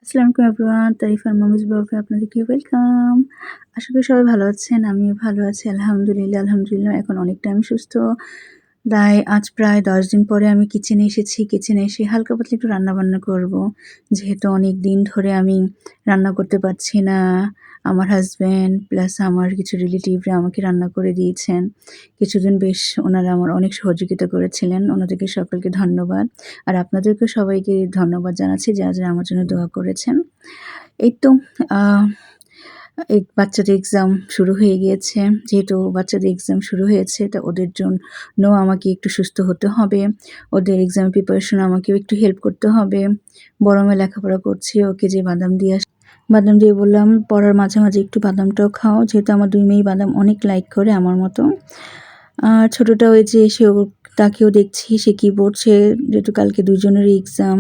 আসসালামু আলাইকুম এভরিওয়ান, তারিফার মামিজ ব্লগে আপনাদেরকে ওয়েলকাম। আশা করি সবাই ভালো আছেন। আমিও ভালো আছি আলহামদুলিল্লাহ। এখন অনেকটা আমি সুস্থ। তাই আজ প্রায় ১০ দিন পরে আমি কিচেনে এসেছি। কিচেনে এসে হালকা পাতলা একটু রান্নাবান্না করব। যেহেতু অনেক দিন ধরে আমি রান্না করতে পারছি না। আমার হাসব্যান্ড প্লাস আমার কিছু রিলেটিভরা আমাকে রান্না করে দিয়েছেন। কিছুদিন বেশ ওনারা আমার অনেক সহযোগিতা করেছিলেন। ওনাদেরকে সকলকে ধন্যবাদ। আর আপনাদেরকেও সবাইকে ধন্যবাদ জানাচ্ছি যারা আমার জন্য দোয়া করেছেন। এই তো আ এই বাচ্চাদের এক্সাম শুরু হয়ে গিয়েছে। যেহেতু বাচ্চাদের এক্সাম শুরু হয়েছে তা ওদের জন্য আমাকে একটু সুস্থ হতে হবে। ওদের এক্সাম প্রিপারেশন আমাকেও একটু হেল্প করতে হবে। বড় মেয়ে লেখাপড়া করছে, ওকে যে বাদাম দিয়ে বললাম পড়ার মাঝে, মাঝে একটু বাদামটাও খাও। যেহেতু আমার ২ মেয়েই বাদাম অনেক লাইক করে আমার মতো। আর ছোটটা ওই যে তাকেও দেখছি সে কি পড়ছে, যেহেতু কালকে ২ জনেরই এক্সাম।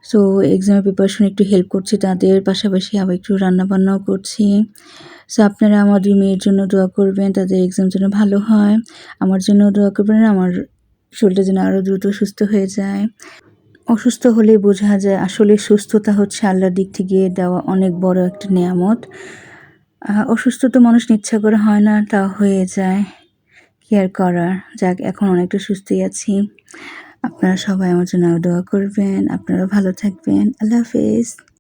সো এক্সামের প্রিপারেশন একটু হেল্প করছি তাদের, পাশাপাশি আবার একটু রান্নাবান্নাও করছি। সো আপনারা আমার ২ মেয়ের জন্য দোয়া করবেন, তাদের এক্সাম যেন ভালো হয়। আমার জন্যও দোয়া করবেন, আমার শরীরটা যেন আরও দ্রুত সুস্থ হয়ে যায়। অসুস্থ হলেই বোঝা যায় আসলে সুস্থতা হচ্ছে আল্লাহর দিক থেকে দেওয়া অনেক বড় একটা নেয়ামত। অসুস্থ তো মানুষ ইচ্ছা করে হয় না, তা হয়ে যায়। কি আর করার? যাক, এখন অনেকটা সুস্থই আছি। আপনারা সবাই আমার জন্য দোয়া করবেন। আপনারাও ভালো থাকবেন। আল্লাহ হাফেজ।